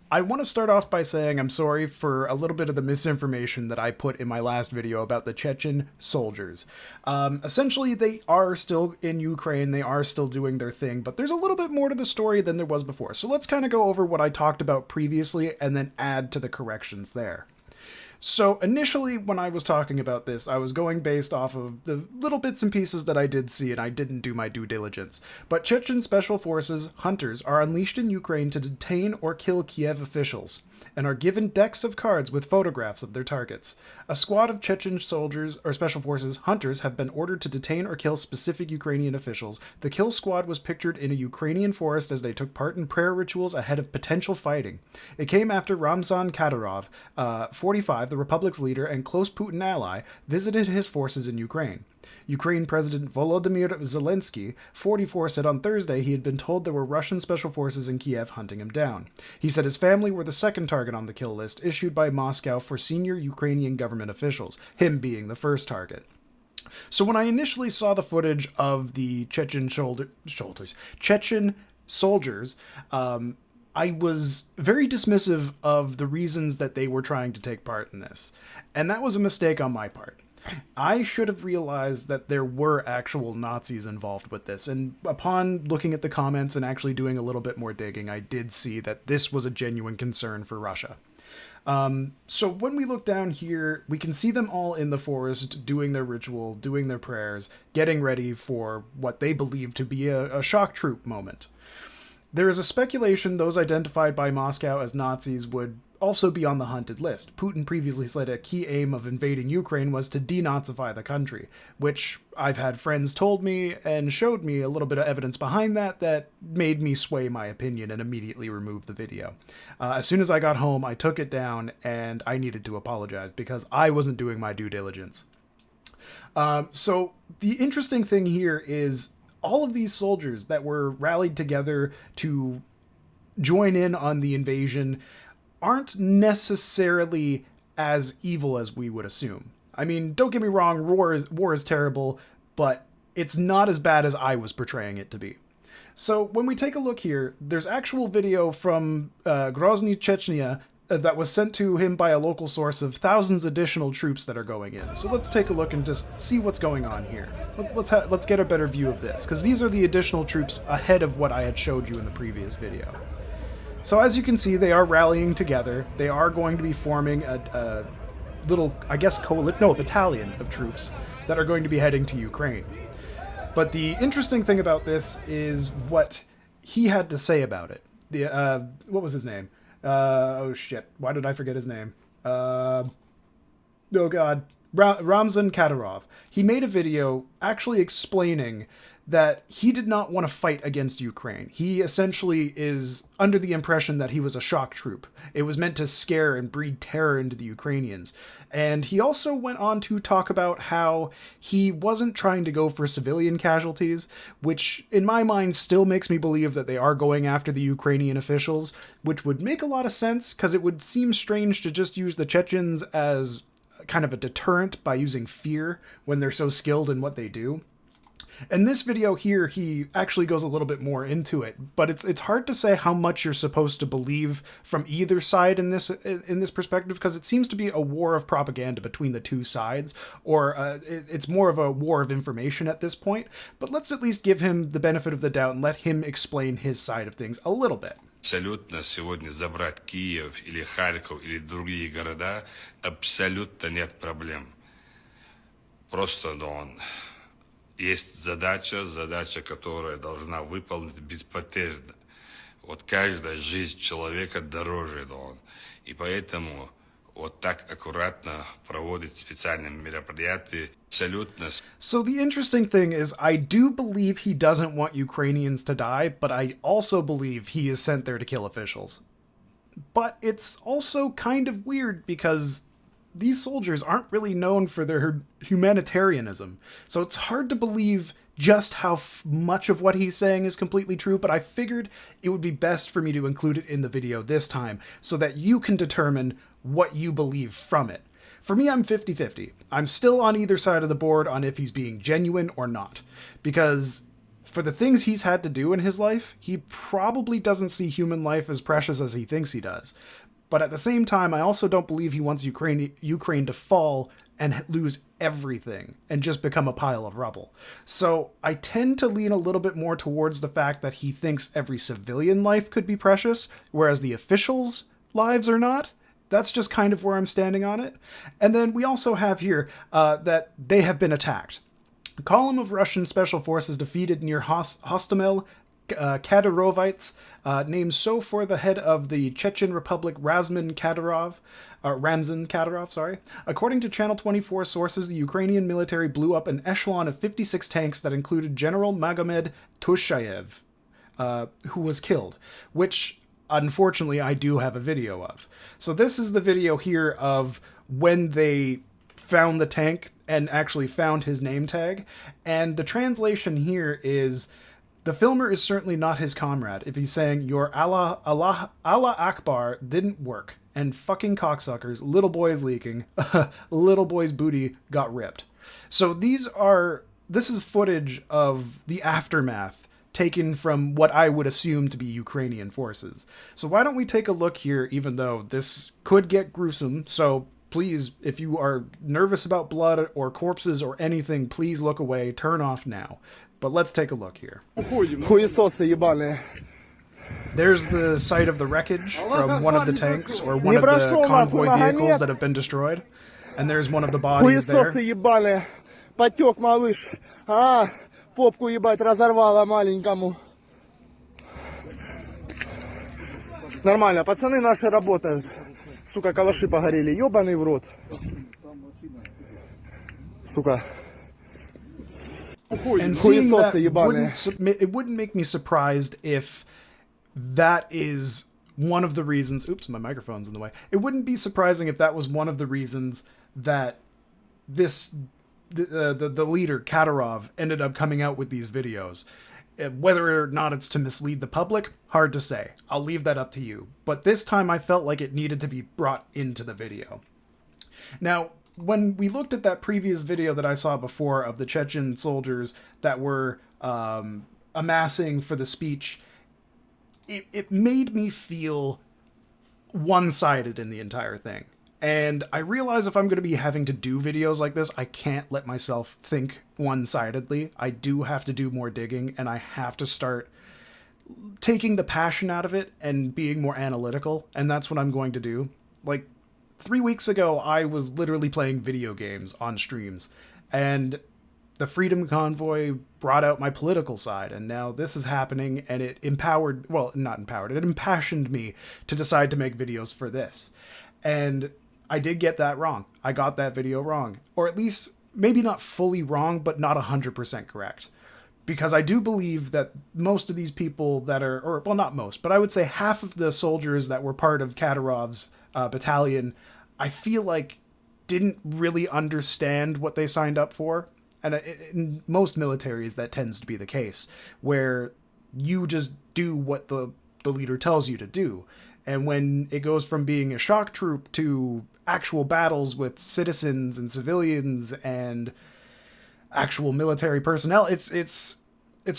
I want to start off by saying I'm sorry for a little bit of the misinformation that I put in my last video about the Chechen soldiers. Essentially, they are still in Ukraine, they are still doing their thing, but there's a little bit more to the story than there was before. So let's kind of go over what I talked about previously and then add to the corrections there. So initially, when I was talking about this, I was going based off of the little bits and pieces that I did see, and I didn't do my due diligence. But Chechen Special Forces hunters are unleashed in Ukraine to detain or kill Kiev officials, and are given decks of cards with photographs of their targets. A squad of Chechen soldiers or Special Forces hunters have been ordered to detain or kill specific Ukrainian officials. The kill squad was pictured in a Ukrainian forest as they took part in prayer rituals ahead of potential fighting. It came after Ramzan Kadyrov, 45, the Republic's leader and close Putin ally, visited his forces in Ukraine. Ukraine President Volodymyr Zelensky, 44, said on Thursday he had been told there were Russian special forces in Kiev hunting him down. He said his family were the second target on the kill list issued by Moscow for senior Ukrainian government officials, him being the first target. So when I initially saw the footage of the Chechen soldiers, I was very dismissive of the reasons that they were trying to take part in this. And that was a mistake on my part. I should have realized that there were actual Nazis involved with this, and upon looking at the comments and actually doing a little bit more digging, I did see that this was a genuine concern for Russia. So when we look down here, we can see them all in the forest doing their ritual, doing their prayers, getting ready for what they believe to be a shock troop moment. There is a speculation those identified by Moscow as Nazis would also be on the hunted list. Putin previously said a key aim of invading Ukraine was to denazify the country, which I've had friends told me and showed me a little bit of evidence behind that made me sway my opinion and immediately remove the video. As soon as I got home, I took it down and I needed to apologize because I wasn't doing my due diligence. So the interesting thing here is all of these soldiers that were rallied together to join in on the invasion aren't necessarily as evil as we would assume. I mean, don't get me wrong, war is terrible, but it's not as bad as I was portraying it to be. So when we take a look here, there's actual video from Grozny, Chechnya, that was sent to him by a local source of thousands additional troops that are going in. So let's take a look and just see what's going on here. Let's get a better view of this, because these are the additional troops ahead of what I had showed you in the previous video. So as you can see, they are rallying together. They are going to be forming a little, I guess, battalion of troops that are going to be heading to Ukraine. But the interesting thing about this is what he had to say about it. What was his name? Oh shit, why did I forget his name? Oh god. Ramzan Kadyrov. He made a video actually explaining that he did not want to fight against Ukraine. He essentially is under the impression that he was a shock troop. It was meant to scare and breed terror into the Ukrainians. And he also went on to talk about how he wasn't trying to go for civilian casualties, which in my mind still makes me believe that they are going after the Ukrainian officials, which would make a lot of sense because it would seem strange to just use the Chechens as kind of a deterrent by using fear when they're so skilled in what they do. In this video here, he actually goes a little bit more into it, but it's hard to say how much you're supposed to believe from either side in this perspective, because it seems to be a war of propaganda between the two sides, or it's more of a war of information at this point. But let's at least give him the benefit of the doubt and let him explain his side of things a little bit. Абсолютно сегодня забрать Киев или Харьков или другие города абсолютно нет проблем. Просто есть задача, которая должна выполнить беспотерно. Вот каждая жизнь человека дороже, и поэтому вот так аккуратно проводить специальные мероприятия абсолютно. So the interesting thing is, I do believe he doesn't want Ukrainians to die, but I also believe he is sent there to kill officials. But it's also kind of weird because these soldiers aren't really known for their humanitarianism. So it's hard to believe just how much of what he's saying is completely true, but I figured it would be best for me to include it in the video this time so that you can determine what you believe from it. For me, I'm 50-50. I'm still on either side of the board on if he's being genuine or not. Because for the things he's had to do in his life, he probably doesn't see human life as precious as he thinks he does. But at the same time, I also don't believe he wants Ukraine to fall and lose everything and just become a pile of rubble. So I tend to lean a little bit more towards the fact that he thinks every civilian life could be precious, whereas the officials' lives are not. That's just kind of where I'm standing on it. And then we also have here that they have been attacked. A column of Russian special forces defeated near Hostomel Kadyrovites, named so for the head of the Chechen Republic, Ramzan Kadyrov, sorry. According to Channel 24 sources, the Ukrainian military blew up an echelon of 56 tanks that included General Magomed Tushaev, who was killed, which, unfortunately, I do have a video of. So this is the video here of when they found the tank and actually found his name tag. And the translation here is, the filmer is certainly not his comrade if he's saying your Allah Akbar didn't work and fucking cocksuckers, little boy is leaking, little boy's booty got ripped. So this is footage of the aftermath taken from what I would assume to be Ukrainian forces. So why don't we take a look here, even though this could get gruesome. So please, if you are nervous about blood or corpses or anything, please look away, turn off now. But let's take a look here. There's the site of the wreckage from one of the tanks or one of the convoy vehicles that have been destroyed. And there's one of the bodies there. Потек, малыш. Попку ебать разорвало маленькому. Нормально, пацаны наши работают. Сука, калаши погорели. Ёбаный в рот. Сука. And seeing that it wouldn't make me surprised if that is one of the reasons. Oops, my microphone's in the way. It wouldn't be surprising if that was one of the reasons that the leader Kadyrov ended up coming out with these videos. Whether or not it's to mislead the public, hard to say. I'll leave that up to you. But this time I felt like it needed to be brought into the video. Now, when we looked at that previous video that I saw before of the Chechen soldiers that were amassing for the speech, it made me feel one-sided in the entire thing. And I realize if I'm going to be having to do videos like this, I can't let myself think one-sidedly. I do have to do more digging, and I have to start taking the passion out of it and being more analytical, and that's what I'm going to do. Like, 3 weeks ago, I was literally playing video games on streams, and the Freedom Convoy brought out my political side, and now this is happening, and it it impassioned me to decide to make videos for this. And I did get that wrong. I got that video wrong. Or at least, maybe not fully wrong, but not 100% correct. Because I do believe that most of these people that are, or well, not most, but I would say half of the soldiers that were part of Kadyrov's battalion, I feel like didn't really understand what they signed up for. And in most militaries, that tends to be the case, where you just do what the leader tells you to do. And when it goes from being a shock troop to actual battles with citizens and civilians and actual military personnel, it's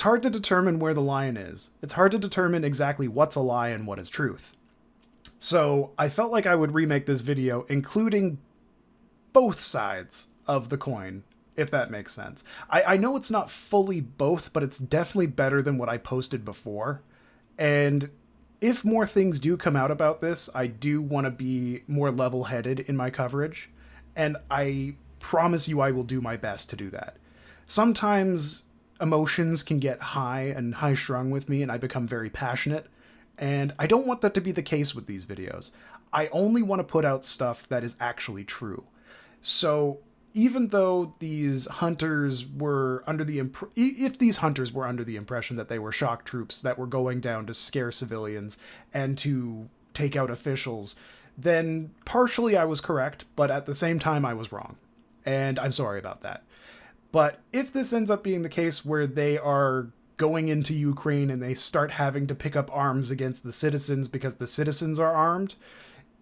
hard to determine where the line is. It's hard to determine exactly what's a lie and what is truth. So I felt like I would remake this video, including both sides of the coin, if that makes sense. I know it's not fully both, but it's definitely better than what I posted before. And if more things do come out about this, I do want to be more level-headed in my coverage. And I promise you I will do my best to do that. Sometimes emotions can get high and high-strung with me, and I become very passionate. And I don't want that to be the case with these videos. I only want to put out stuff that is actually true. So even though these hunters were under the if these hunters were under the impression that they were shock troops that were going down to scare civilians and to take out officials, then partially I was correct, but at the same time I was wrong. And I'm sorry about that. But if this ends up being the case where they are going into Ukraine and they start having to pick up arms against the citizens because the citizens are armed,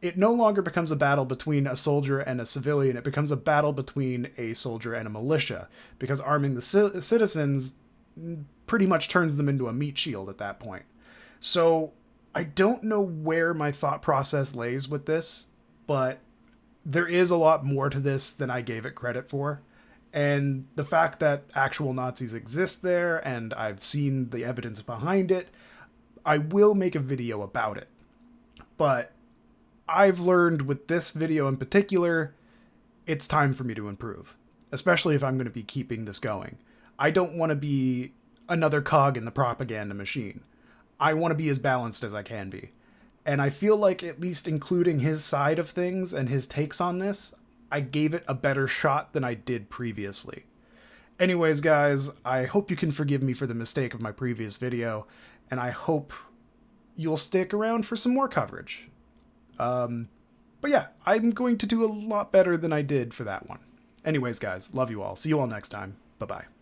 it no longer becomes a battle between a soldier and a civilian. It becomes a battle between a soldier and a militia, because arming the citizens pretty much turns them into a meat shield at that point. So I don't know where my thought process lays with this, but there is a lot more to this than I gave it credit for. And the fact that actual Nazis exist there, and I've seen the evidence behind it, I will make a video about it. But I've learned with this video in particular, it's time for me to improve, especially if I'm going to be keeping this going. I don't want to be another cog in the propaganda machine. I want to be as balanced as I can be. And I feel like at least including his side of things and his takes on this, I gave it a better shot than I did previously. Anyways, guys, I hope you can forgive me for the mistake of my previous video, and I hope you'll stick around for some more coverage. But yeah, I'm going to do a lot better than I did for that one. Anyways, guys, love you all. See you all next time. Bye-bye.